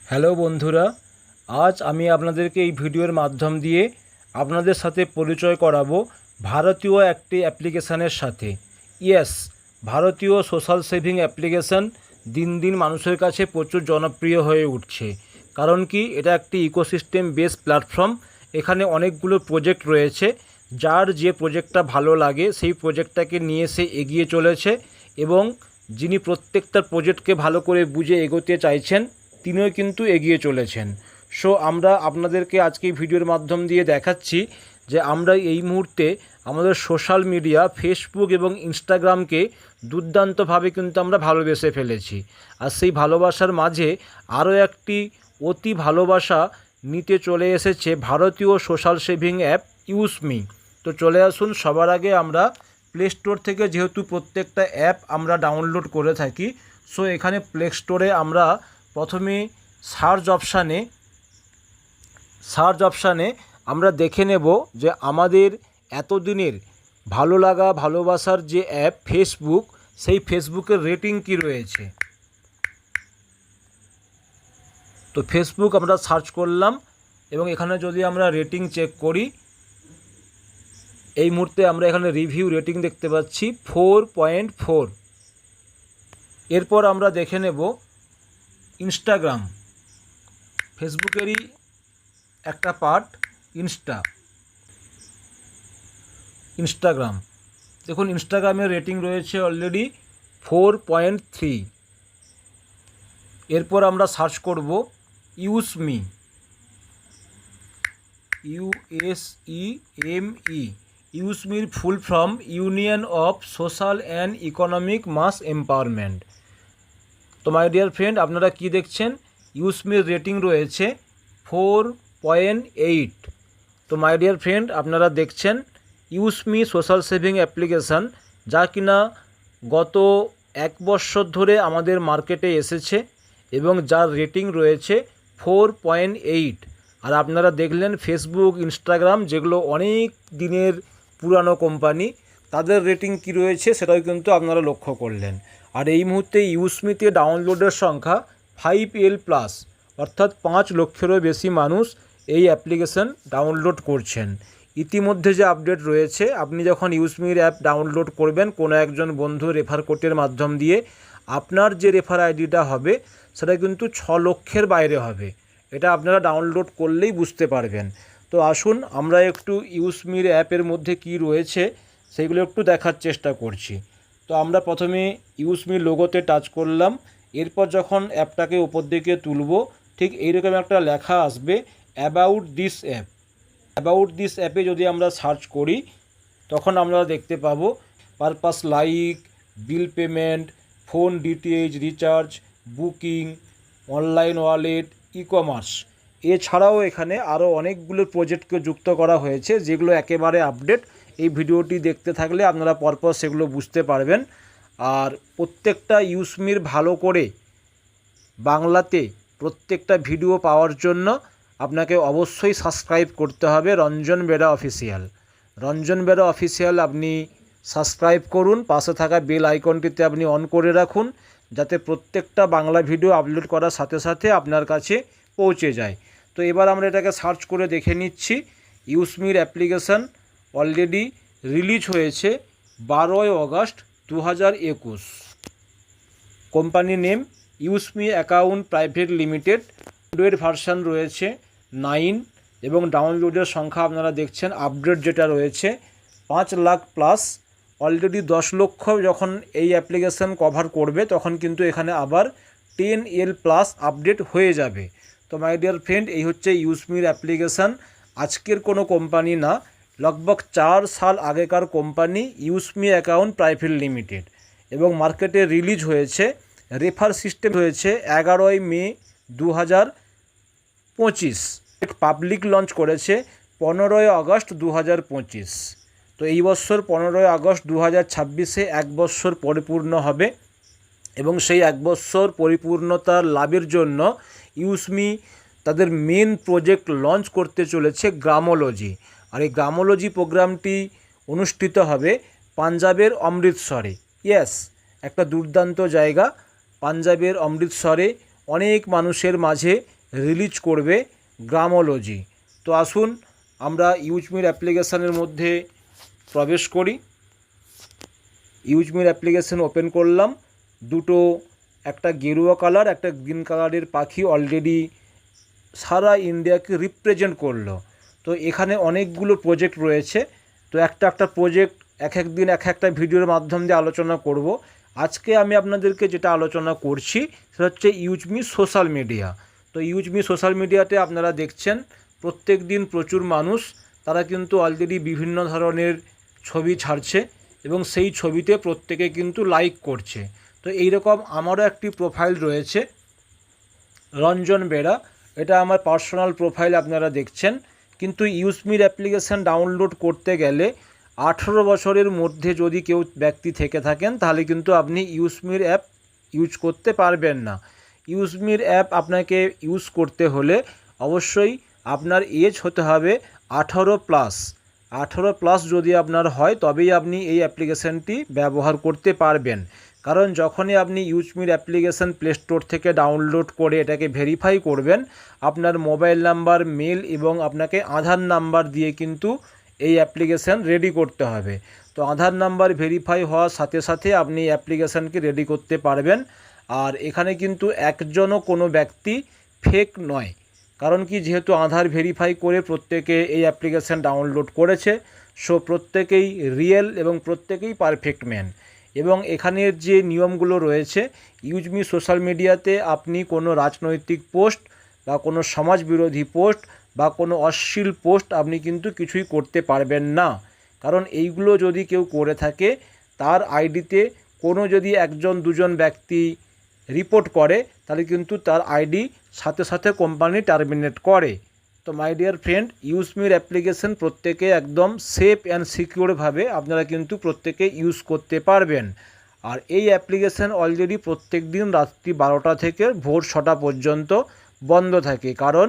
Hello বন্ধুরা, আজ আমি আপনাদেরকে এই ভিডিওর মাধ্যম দিয়ে আপনাদের সাথে পরিচয় করাবো ভারতীয় একটি অ্যাপ্লিকেশানের সাথে। ইয়েস, ভারতীয় সোশ্যাল সেভিং অ্যাপ্লিকেশান দিন দিন মানুষের কাছে প্রচুর জনপ্রিয় হয়ে উঠছে। কারণ কি, এটা একটি ইকোসিস্টেম বেস প্ল্যাটফর্ম। এখানে অনেকগুলো প্রজেক্ট রয়েছে, যার যে প্রজেক্টটা ভালো লাগে সেই প্রজেক্টটাকে নিয়ে সে এগিয়ে চলেছে, এবং যিনি প্রত্যেকটা প্রজেক্টকে ভালো করে বুঝে এগোতে চাইছেন তিনিও কিন্তু এগিয়ে চলেছেন। সো আমরা আপনাদেরকে আজকে এই ভিডিওর মাধ্যম দিয়ে দেখাচ্ছি যে আমরা এই মুহূর্তে আমাদের সোশ্যাল মিডিয়া ফেসবুক এবং ইনস্টাগ্রামকে দুর্দান্তভাবে কিন্তু আমরা ভালোবেসে ফেলেছি। আর সেই ভালোবাসার মাঝে আরও একটি অতি ভালোবাসা নিতে চলে এসেছে ভারতীয় সোশ্যাল সেভিং অ্যাপ ইউসমি। তো চলে আসুন, সবার আগে আমরা প্লে স্টোর থেকে যেহেতু প্রত্যেকটা অ্যাপ আমরা ডাউনলোড করে থাকি, সো এখানে প্লে স্টোরে আমরা প্রথমে সার্চ অপশানে আমরা দেখে নেব যে আমাদের এতদিনের ভালো লাগা ভালোবাসার যে অ্যাপ ফেসবুক, সেই ফেসবুকের রেটিং কি রয়েছে। তো ফেসবুক আমরা সার্চ করলাম এবং এখানে যদি আমরা রেটিং চেক করি, এই মুহূর্তে আমরা এখানে রিভিউ রেটিং দেখতে পাচ্ছি 4.4। এরপর আমরা দেখে নেব ইনস্টাগ্রাম, ফেসবুকেরই একটা পার্ট ইনস্টাগ্রাম। দেখুন, ইনস্টাগ্রামের রেটিং রয়েছে অলরেডি 4.3। এরপর আমরা সার্চ করব ইউসমি, USEME। ইউসমির full form union of social and economic mass empowerment. তো মাই ডিয়ার ফ্রেন্ড, আপনারা কি দেখছেন, ইউসমির রেটিং রয়েছে 4.8। তো মাই ডিয়ার ফ্রেন্ড, আপনারা দেখছেন ইউসমি সোশ্যাল সেভিং অ্যাপ্লিকেশান, যা কিনা গত 1 বছর ধরে আমাদের মার্কেটে এসেছে এবং যার রেটিং রয়েছে 4.8। আর আপনারা দেখলেন ফেসবুক ইনস্টাগ্রাম, যেগুলো অনেক দিনের পুরানো কোম্পানি, তাদের রেটিং কি রয়েছে সেটাও কিন্তু আপনারা লক্ষ্য করলেন। আর এই মুহূর্তে ইউসমিতে ডাউনলোডের সংখ্যা 5L+, অর্থাৎ 5 লক্ষেরও বেশি মানুষ এই অ্যাপ্লিকেশান ডাউনলোড করছেন। ইতিমধ্যে যে আপডেট রয়েছে, আপনি যখন ইউসমির অ্যাপ ডাউনলোড করবেন কোনো একজন বন্ধু রেফার কোডের মাধ্যম দিয়ে, আপনার যে রেফার আইডিটা হবে সেটা কিন্তু 6 লক্ষের বাইরে হবে। এটা আপনারা ডাউনলোড করলেই বুঝতে পারবেন। তো আসুন আমরা একটু ইউসমির অ্যাপের মধ্যে কি রয়েছে সেইগুলো একটু দেখার চেষ্টা করছি। তো আমরা প্রথমে ইউসমির লোগোতে টাচ করলাম। এরপর যখন অ্যাপটাকে উপর দিকে তুলব, ঠিক এইরকম একটা লেখা আসবে about this app. About this অ্যাপে যদি আমরা সার্চ করি, তখন আমরা দেখতে পাবো purpose like, bill payment, phone DTH recharge, booking, online wallet, e commerce. এছাড়াও এখানে আরও অনেকগুলো প্রজেক্টকে যুক্ত করা হয়েছে, যেগুলো একেবারে আপডেট। এই ভিডিওটি দেখতে থাকলে আপনারা পরপর সেগুলো বুঝতে পারবেন। আর প্রত্যেকটা ইউসমির ভালো করে বাংলাতে প্রত্যেকটা ভিডিও পাওয়ার জন্য আপনাকে অবশ্যই সাবস্ক্রাইব করতে হবে রঞ্জন বেরা অফিসিয়াল। রঞ্জন বেরা অফিসিয়াল আপনি সাবস্ক্রাইব করুন, পাশে থাকা বেল আইকনটিতে আপনি অন করে রাখুন, যাতে প্রত্যেকটা বাংলা ভিডিও আপলোড করার সাথে সাথে আপনার কাছে পৌঁছে যায়। তো এবার আমরা এটাকে সার্চ করে দেখে নিচ্ছি। ইউসমির অ্যাপ্লিকেশান অলরেডি রিলিজ হয়েছে 12 August 2021। Company name Useme account private limited. Android version রয়েছে 9 এবং ডাউনলোডের সংখ্যা আপনারা দেখছেন আপডেট যেটা রয়েছে 5 লাখ প্লাস। অলরেডি 10 লক্ষ যখন এই অ্যাপ্লিকেশান কভার করবে, তখন কিন্তু এখানে আবার 10L+ আপডেট হয়ে যাবে। তো মাই ডিয়ার ফ্রেন্ড, এই হচ্ছে ইউসমির অ্যাপ্লিকেশান। আজকের কোনো কোম্পানি না, লগভগ 4 সাল আগেকার কোম্পানি ইউসমি অ্যাকাউন্ট প্রাইভেট লিমিটেড, এবং মার্কেটে রিলিজ হয়েছে, রেফার সিস্টেম হয়েছে 11 মে 2025। পাবলিক লঞ্চ করেছে 15 আগস্ট 2025। তো এই বছর 15 আগস্ট 2026-এ 1 বছর পরিপূর্ণ হবে, এবং সেই 1 বছর পরিপূর্ণতার লাভের জন্য ইউসমি তাদের মেন প্রজেক্ট লঞ্চ করতে চলেছে গ্রামোলজি। আর এই গ্রামোলজি প্রোগ্রামটি অনুষ্ঠিত হবে পাঞ্জাবের অমৃতসরে। ইয়েস, একটা দুর্দান্ত জায়গা। পাঞ্জাবের অমৃতসরে অনেক মানুষের মাঝে রিলিজ করবে গ্রামোলজি। তো আসুন আমরা ইউজমির অ্যাপ্লিকেশানের মধ্যে প্রবেশ করি। ইউজমির অ্যাপ্লিকেশান ওপেন করলাম। দুটো, একটা গেরুয়া কালার, একটা গ্রিন কালারের পাখি অলরেডি সারা ইন্ডিয়াকে রিপ্রেজেন্ট করলো। তো এখানে অনেকগুলো প্রজেক্ট রয়েছে। তো একটা প্রজেক্ট এক দিন একটা ভিডিওর মাধ্যম দিয়ে আলোচনা করব। আজকে আমি আপনাদেরকে যেটা আলোচনা করছি সেটা হচ্ছে ইউজমি সোশ্যাল মিডিয়া। তো ইউজমি সোশ্যাল মিডিয়াতে আপনারা দেখছেন প্রত্যেক দিন প্রচুর মানুষ তারা কিন্তু অলরেডি বিভিন্ন ধরনের ছবি ছাড়ছে এবং সেই ছবিতে প্রত্যেকে কিন্তু লাইক করছে। তো এইরকম আমারও একটি প্রোফাইল রয়েছে, রঞ্জন বেরা। এটা আমার পার্সোনাল প্রোফাইল আপনারা দেখছেন। কিন্তু ইউজমির অ্যাপ্লিকেশান ডাউনলোড করতে গেলে 18 বছরের মধ্যে যদি কেউ ব্যক্তি থেকে থাকেন তাহলে কিন্তু আপনি ইউজমির অ্যাপ ইউজ করতে পারবেন না। ইউজমির অ্যাপ আপনাকে ইউজ করতে হলে অবশ্যই আপনার এজ হতে হবে 18+। 18+ যদি আপনার হয় তবেই আপনি এই অ্যাপ্লিকেশানটি ব্যবহার করতে পারবেন। কারণ যখনই আপনি ইউজমির অ্যাপ্লিকেশান প্লে স্টোর থেকে ডাউনলোড করে এটাকে ভেরিফাই করবেন, আপনার মোবাইল নাম্বার, মেল এবং আপনাকে আধার নাম্বার দিয়ে কিন্তু এই অ্যাপ্লিকেশান রেডি করতে হবে। তো আধার নাম্বার ভেরিফাই হওয়ার সাথে সাথে আপনি অ্যাপ্লিকেশানকে রেডি করতে পারবেন। আর এখানে কিন্তু একজনও কোনো ব্যক্তি ফেক নয়। কারণ কি, যেহেতু আধার ভেরিফাই করে প্রত্যেকে এই অ্যাপ্লিকেশান ডাউনলোড করেছে, সো প্রত্যেকেই রিয়েল এবং প্রত্যেকেই পারফেক্ট ম্যান। এবং এখানের যে নিয়মগুলো রয়েছে, ইউজমি সোশ্যাল মিডিয়াতে আপনি কোনো রাজনৈতিক পোস্ট বা কোনো সমাজবিরোধী পোস্ট বা কোনো অশ্লীল পোস্ট আপনি কিন্তু কিছুই করতে পারবেন না। কারণ এইগুলো যদি কেউ করে থাকে তার আইডিতে কোনো যদি একজন দুজন ব্যক্তি রিপোর্ট করে তাহলে কিন্তু তার আইডি সাথে সাথে কোম্পানি টার্মিনেট করে। তো মাই ডিয়ার ফ্রেন্ড, ইউজমির অ্যাপ্লিকেশান প্রত্যেকে একদম সেফ অ্যান্ড সিকিউরভাবে আপনারা কিন্তু প্রত্যেকে ইউজ করতে পারবেন। আর এই অ্যাপ্লিকেশান অলরেডি প্রত্যেক দিন রাত্রি 12টা থেকে ভোর 6টা পর্যন্ত বন্ধ থাকে। কারণ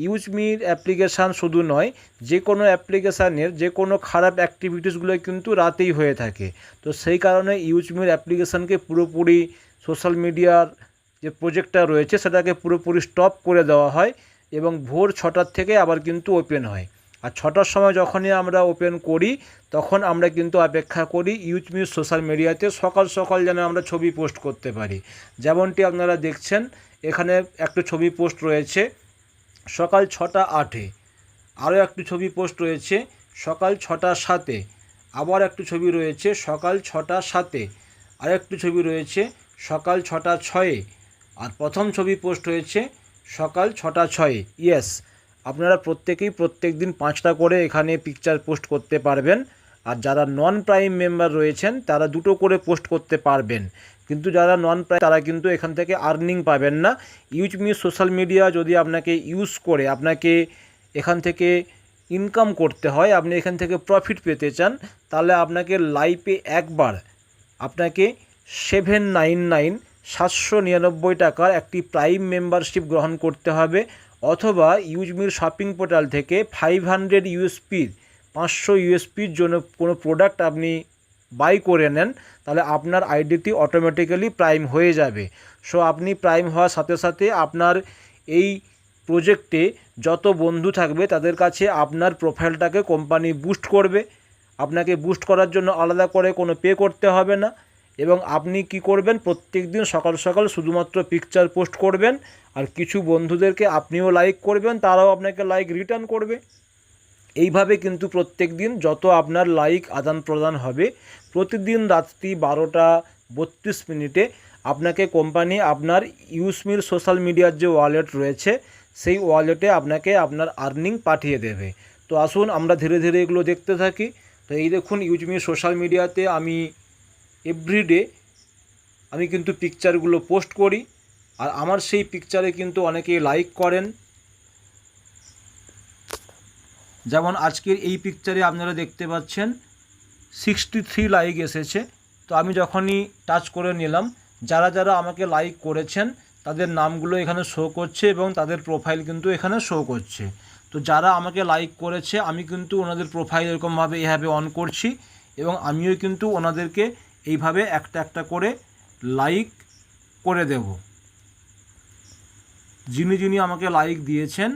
ইউজমির অ্যাপ্লিকেশান শুধু নয়, যে কোনো অ্যাপ্লিকেশানের যে কোনো খারাপ অ্যাক্টিভিটিসগুলো কিন্তু রাতেই হয়ে থাকে। তো সেই কারণে ইউজমির অ্যাপ্লিকেশানকে পুরোপুরি সোশ্যাল মিডিয়ার যে প্রজেক্টটা রয়েছে সেটাকে পুরোপুরি স্টপ করে দেওয়া হয় এবং ভোর 6টার থেকে আবার কিন্তু ওপেন হয়। আর 6টার সময় যখনই আমরা ওপেন করি তখন আমরা কিন্তু অপেক্ষা করি ইউজমি সোশ্যাল মিডিয়াতে সকাল সকাল যেন আমরা ছবি পোস্ট করতে পারি। যেমনটি আপনারা দেখছেন এখানে একটা ছবি পোস্ট রয়েছে সকাল 6:08, আরও একটি ছবি পোস্ট রয়েছে সকাল 6:07, আবার একটি ছবি রয়েছে সকাল 6:07, আর একটি ছবি রয়েছে সকাল 6:06, আর প্রথম ছবি পোস্ট হয়েছে সকাল 6:06। ইয়েস, আপনারা প্রত্যেকেই প্রত্যেক দিন 5টা করে এখানে পিকচার পোস্ট করতে পারবেন। আর যারা নন প্রাইম মেম্বার রয়েছেন তারা 2টো করে পোস্ট করতে পারবেন। কিন্তু যারা নন প্রাইম তারা কিন্তু এখান থেকে আর্নিং পাবেন না। ইউজমি সোশ্যাল মিডিয়া যদি আপনাকে ইউজ করে আপনাকে এখান থেকে ইনকাম করতে হয়, আপনি এখান থেকে প্রফিট পেতে চান, তাহলে আপনাকে লাইফে একবার আপনাকে 799 টাকার একটি প্রাইম মেম্বারশিপ গ্রহণ করতে হবে, অথবা ইউজমির শপিং পোর্টাল থেকে 500 ইউএসপির 500 ইউএসপির জন্য কোনো প্রোডাক্ট আপনি বাই করে নেন, তাহলে আপনার আইডিটি অটোমেটিক্যালি প্রাইম হয়ে যাবে। সো আপনি প্রাইম হওয়ার সাথে সাথে আপনার এই প্রজেক্টে যত বন্ধু থাকবে তাদের কাছে আপনার প্রোফাইলটাকে কোম্পানি বুস্ট করবে। আপনাকে বুস্ট করার জন্য আলাদা করে কোনো পে করতে হবে না। এবং আপনি কি করবেন, প্রত্যেক দিন সকাল সকাল শুধুমাত্র পিকচার পোস্ট করবেন, আর কিছু বন্ধুদেরকে আপনিও লাইক করবেন, তারাও আপনাকে লাইক রিটার্ন করবে। এইভাবে কিন্তু প্রত্যেক দিন যত আপনার লাইক আদান প্রদান হবে, প্রতিদিন রাত্রি 12:32 আপনাকে কোম্পানি আপনার ইউজমির সোশ্যাল মিডিয়ার যে ওয়ালেট রয়েছে সেই ওয়ালেটে আপনাকে আপনার আর্নিং পাঠিয়ে দেবে। তো আসুন আমরা ধীরে ধীরে এগুলো দেখতে থাকি। তো এই দেখুন, ইউজমির সোশ্যাল মিডিয়াতে আমি এভরিডে আমি কিন্তু পিকচারগুলো পোস্ট করি, আর আমার সেই পিকচারে কিন্তু অনেকেই লাইক করেন। যেমন আজকের এই পিকচারে আপনারা দেখতে পাচ্ছেন 63 লাইক এসেছে। তো আমি যখনই টাচ করে নিলাম, যারা যারা আমাকে লাইক করেছেন তাদের নামগুলো এখানে শো করছে এবং তাদের প্রোফাইল কিন্তু এখানে শো করছে। তো যারা আমাকে লাইক করেছে আমি কিন্তু ওনাদের প্রোফাইল এরকমভাবে এইভাবে অন করছি এবং আমিও কিন্তু ওনাদেরকে এইভাবে একটা একটা করে লাইক করে দেব। যিনি যিনি আমাকে লাইক দিয়েছেন,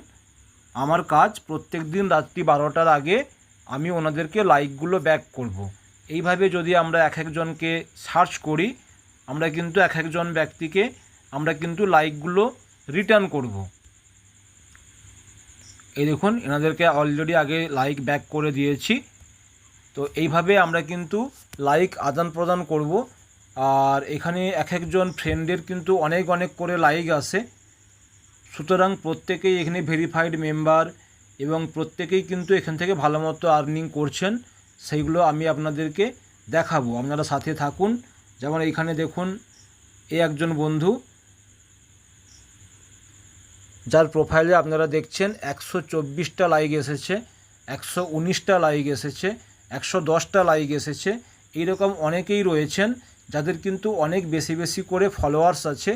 আমার কাজ প্রত্যেক দিন রাত্রি 12টার আগে আমি ওনাদেরকে লাইকগুলো ব্যাক করব। এইভাবে যদি আমরা এক একজনকে সার্চ করি, আমরা কিন্তু এক একজন ব্যক্তিকে আমরা কিন্তু লাইকগুলো রিটার্ন করব। এই দেখুন, এনাদেরকে অলরেডি আগে লাইক ব্যাক করে দিয়েছি। তো এইভাবে আমরা কিন্তু লাইক আদান প্রদান করব। আর এখানে এক একজন ফ্রেন্ডের কিন্তু অনেক অনেক করে লাইক আসে, সুতরাং প্রত্যেকেই এখানে ভেরিফাইড মেম্বার এবং প্রত্যেকেই কিন্তু এখান থেকে ভালো মতো আর্নিং করছেন। সেইগুলো আমি আপনাদেরকে দেখাবো, আপনারা সাথে থাকুন। যেমন এইখানে দেখুন, এই একজন বন্ধু যার প্রোফাইলে আপনারা দেখছেন 124টা লাইক এসেছে, 119টা লাইক এসেছে, 110টা লাইক এসেছে। এইরকম অনেকেই রয়েছেন যাদের কিন্তু অনেক বেশি বেশি করে ফলোয়ার্স আছে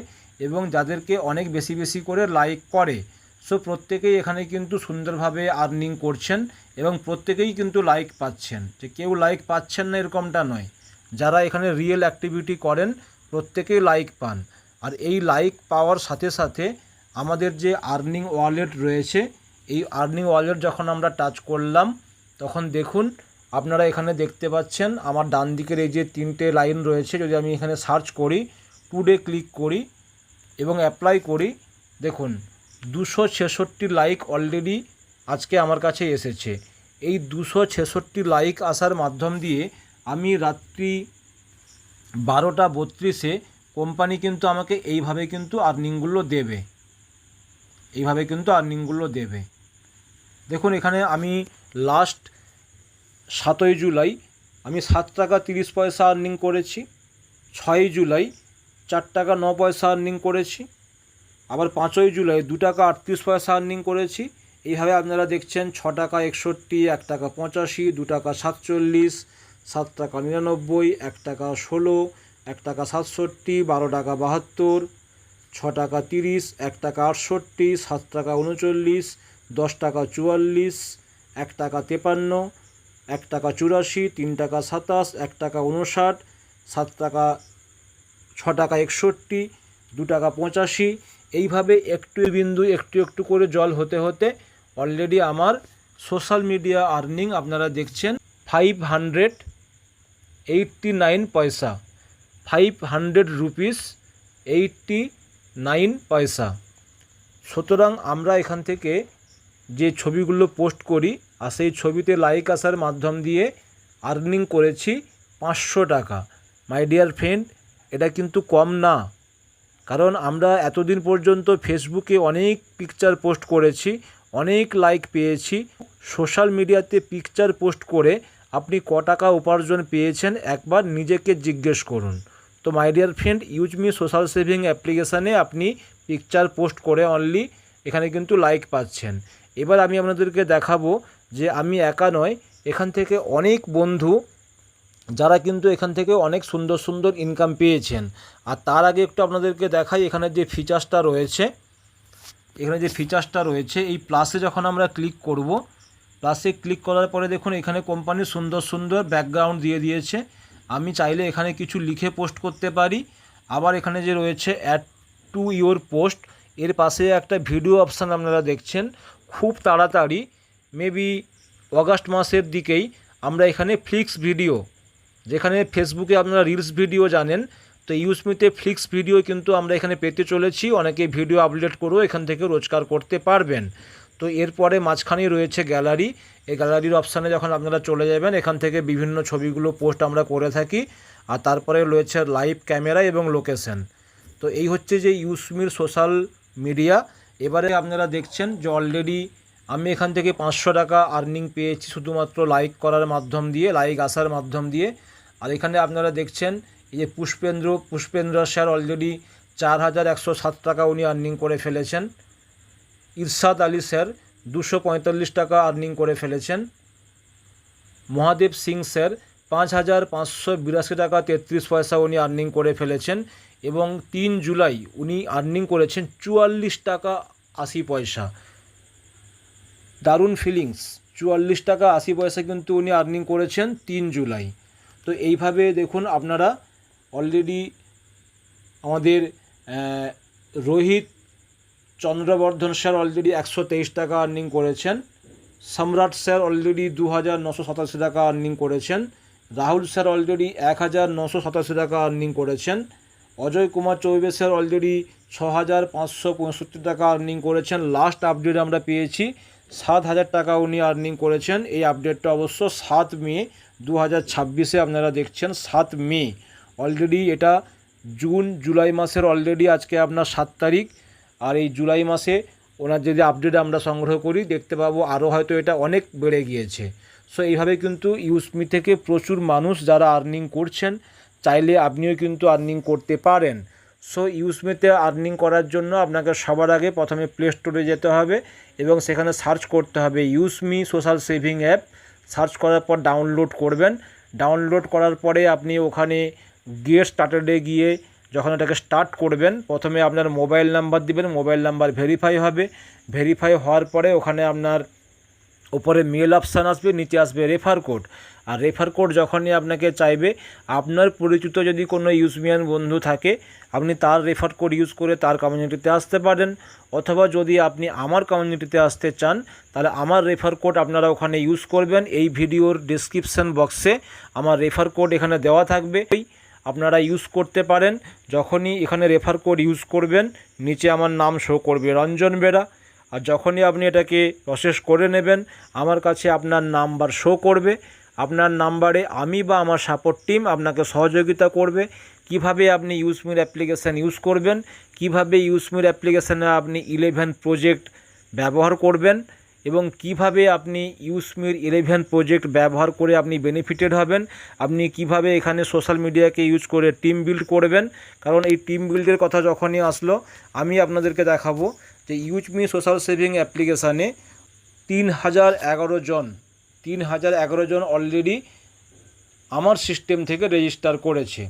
এবং যাদেরকে অনেক বেশি বেশি করে লাইক করে। সো প্রত্যেকেই এখানে কিন্তু সুন্দরভাবে আর্নিং করছেন এবং প্রত্যেকেই কিন্তু লাইক পাচ্ছেন। যে কেউ লাইক পাচ্ছেন না এরকমটা নয়, যারা এখানে রিয়েল অ্যাক্টিভিটি করেন প্রত্যেকেই লাইক পান। আর এই লাইক পাওয়ার সাথে সাথে আমাদের যে আর্নিং ওয়ালেট রয়েছে, এই আর্নিং ওয়ালেট যখন আমরা টাচ করলাম তখন দেখুন আপনারা এখানে দেখতে পাচ্ছেন আমার ডান দিকের এই যে 3টে লাইন রয়েছে। যদি আমি এখানে সার্চ করি, টুডে ক্লিক করি এবং অ্যাপ্লাই করি, দেখুন 266 লাইক অলরেডি আজকে আমার কাছে এসেছে। এই 266 লাইক আসার মাধ্যম দিয়ে আমি রাত্রি 12:32-এ কোম্পানি কিন্তু আমাকে এইভাবে কিন্তু আর্নিংগুলো দেবে, এইভাবে কিন্তু আর্নিংগুলো দেবে। দেখুন এখানে আমি লাস্ট 7ই জুলাই আমি 7 টাকা 30 পয়সা আর্নিং করেছি, 6ই জুলাই 4 টাকা 9 পয়সা আর্নিং করেছি, আবার 5ই জুলাই 2 টাকা 38 পয়সা আর্নিং করেছি। এইভাবে আপনারা দেখছেন 6 টাকা 61, 1 টাকা 85, 2 টাকা 47, 7 টাকা 99, 1 টাকা 16, 1 টাকা 67, 12 টাকা 72, 6 টাকা 30, 1 টাকা 68, 7 টাকা 39, 10 টাকা 44, 1 টাকা 53, 1 টাকা 84, 3 টাকা 27, 1 টাকা 59, 7 টাকা 6 টাকা 61, 2 টাকা 85। এইভাবে একটু বিন্দু একটু একটু করে জল হতে হতে অলরেডি আমার সোশ্যাল মিডিয়া আর্নিং আপনারা দেখছেন 589 পয়সা, 500 রুপিস 89 পয়সা। সুতরাং আমরা এখান থেকে যে ছবিগুলো পোস্ট করি আর সেই ছবিতে লাইক আসার মাধ্যম দিয়ে আর্নিং করেছি 500 টাকা। মাই ডিয়ার ফ্রেন্ড, এটা কিন্তু কম না, কারণ আমরা এতদিন পর্যন্ত ফেসবুকে অনেক পিকচার পোস্ট করেছি, অনেক লাইক পেয়েছি। সোশ্যাল মিডিয়াতে পিকচার পোস্ট করে আপনি ক টাকা উপার্জন পেয়েছেন একবার নিজেকে জিজ্ঞেস করুন। তো my dear friend, use me social saving অ্যাপ্লিকেশানে আপনি পিকচার পোস্ট করে অনলি এখানে কিন্তু লাইক পাচ্ছেন। এবার আমি আপনাদেরকে দেখাবো যে আমি একা নয়, এখান থেকে অনেক বন্ধু যারা কিন্তু এখান থেকে অনেক সুন্দর সুন্দর ইনকাম পেয়েছেন। আর তার আগে একটু আপনাদেরকে দেখাই, এখানে যে ফিচার্সটা রয়েছে, এই প্লাসে যখন আমরা ক্লিক করব, প্লাসে ক্লিক করার পরে দেখুন এখানে কোম্পানি সুন্দর সুন্দর ব্যাকগ্রাউন্ড দিয়ে দিয়েছে। আমি চাইলে এখানে কিছু লিখে পোস্ট করতে পারি। আবার এখানে যে রয়েছে অ্যাড টু ইওর পোস্ট, এর পাশে একটা ভিডিও অপশান আপনারা দেখছেন। খুব তাড়াতাড়ি মেবি অগাস্ট মাসের দিকেই আমরা এখানে ফ্লিক্স ভিডিও, যেখানে ফেসবুকে আপনারা রিলস ভিডিও জানেন, তো ইউসমিতে ফ্লিক্স ভিডিও কিন্তু আমরা এখানে পেতে চলেছি। অনেকে ভিডিও আপলোড করেও এখান থেকে রোজগার করতে পারবেন। তো এরপরে মাঝখানেই রয়েছে গ্যালারি। এই গ্যালারির অপশানে যখন আপনারা চলে যাবেন, এখান থেকে বিভিন্ন ছবিগুলো পোস্ট আমরা করে থাকি। আর তারপরে রয়েছে লাইভ ক্যামেরা এবং লোকেশন। তো এই হচ্ছে যে ইউসমির সোশ্যাল মিডিয়া। এবারে আপনারা দেখছেন যে অলরেডি আমি এখান থেকে 500 টাকা আর্নিং পেয়েছি শুধুমাত্র লাইক করার মাধ্যম দিয়ে, লাইক আসার মাধ্যম দিয়ে। আর এখানে আপনারা দেখছেন এই যে পুষ্পেন্দ্র স্যার অলরেডি 4107 টাকা উনি আর্নিং করে ফেলেছেন। ইরশাদ আলী স্যার 245 টাকা আর্নিং করে ফেলেছেন। মহাদেব সিং স্যার 5582 টাকা 33 পয়সা উনি আর্নিং করে ফেলেছেন। এবং 3 জুলাই উনি আর্নিং করেছেন 44 টাকা 80 পয়সা। দারুণ ফিলিংস, 44 টাকা 80 পয়সা কিন্তু উনি আর্নিং করেছেন 3 জুলাই। তো এইভাবে দেখুন আপনারা অলরেডি আমাদের রোহিত চন্দ্রবর্ধন স্যার অলরেডি 123 টাকা আর্নিং করেছেন। সম্রাট স্যার অলরেডি 2987 টাকা আর্নিং করেছেন। রাহুল স্যার অলরেডি 1987 টাকা আর্নিং করেছেন। অজয় কুমার চৌবে স্যার অলরেডি 6565 টাকা আর্নিং করেছেন। লাস্ট আপডেট আমরা পেয়েছি 7000 টাকা উনি আর্নিং করেছেন। এই আপডেটটা অবশ্য 7 মে 2026-এ আপনারা দেখছেন। 7 মে অলরেডি এটা জুন জুলাই মাসের অলরেডি আজকে আপনার 7 তারিখ। আর এই জুলাই মাসে ওনার যদি আপডেট আমরা সংগ্রহ করি দেখতে পাবো আরও হয়তো এটা অনেক বেড়ে গিয়েছে। সো এইভাবে কিন্তু ইউসমি থেকে প্রচুর মানুষ যারা আর্নিং করছেন, চাইলে আপনিও কিন্তু আর্নিং করতে পারেন। সো ইউসমিতে আর্নিং করার জন্য আপনাকে সবার আগে প্রথমে প্লে স্টোরে যেতে হবে এবং সেখানে সার্চ করতে হবে ইউসমি সোশ্যাল সেভিং অ্যাপ। সার্চ করার পর ডাউনলোড করবেন। ডাউনলোড করার পরে আপনি ওখানে গেট স্টার্টেডে গিয়ে যখন এটাকে স্টার্ট করবেন, প্রথমে আপনার মোবাইল নাম্বার দিবেন, মোবাইল নাম্বার ভেরিফাই হবে। ভেরিফাই হওয়ার পরে ওখানে আপনার উপরে মেল অপশান আসবে, নিচে আসবে রেফার কোড। আর রেফার কোড যখনই আপনাকে চাইবে, আপনার পরিচিত যদি কোনো ইউসমিয়ান বন্ধু থাকে, আপনি তার রেফার কোড ইউজ করে তার কমিউনিটিতে আসতে পারেন। অথবা যদি আপনি আমার কমিউনিটিতে আসতে চান, তাহলে আমার রেফার কোড আপনারা ওখানে ইউজ করবেন। এই ভিডিওর ডেসক্রিপশন বক্সে আমার রেফার কোড এখানে দেওয়া থাকবে, আপনারা ইউজ করতে পারেন। যখনই এখানে রেফার কোড ইউজ করবেন, নিচে আমার নাম শো করবে রঞ্জন বেরা। আর যখনই আপনি এটাকে প্রসেস করে নেবেন, আমার কাছে আপনার নাম্বার শো করবে। আপনার নাম্বারে আমি বা আমার সাপোর্ট টিম আপনাকে সহযোগিতা করবে কিভাবে আপনি ইউসমির অ্যাপ্লিকেশান ইউজ করবেন, কিভাবে ইউসমির অ্যাপ্লিকেশানে আপনি 11 প্রজেক্ট ব্যবহার করবেন এবং কিভাবে আপনি ইউসমির 11 প্রজেক্ট ব্যবহার করে আপনি বেনিফিটেড হবেন। আপনি কিভাবে এখানে সোশ্যাল মিডিয়াকে ইউজ করে টিম বিল্ড করবেন। কারণ এই টিম বিল্ডের কথা যখনই আসলো, আমি আপনাদেরকে দেখাবো যে ইউসমি সোশ্যাল সেভিং অ্যাপ্লিকেশানে 3011 জন অলরেডি আমার সিস্টেম থেকে রেজিস্টার করেছে।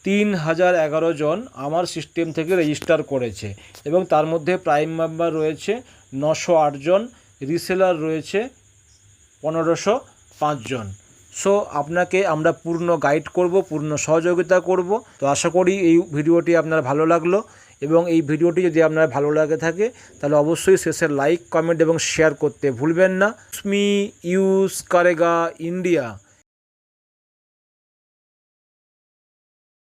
3011 জন আমার সিস্টেম থেকে রেজিস্টার করেছে এবং তার মধ্যে প্রাইম মেম্বার রয়েছে 908 জন, রিসেলার রয়েছে 1505 জন। সো আপনাকে আমরা পূর্ণ গাইড করব, পূর্ণ সহযোগিতা করব। তো আশা করি এই ভিডিওটি আপনার ভালো লাগলো এবং এই ভিডিওটি যদি আপনার ভালো লাগে থাকে তাহলে অবশ্যই শেষে লাইক, কমেন্ট এবং শেয়ার করতে ভুলবেন না। ইউসমি ইউজ করেগা ইন্ডিয়া।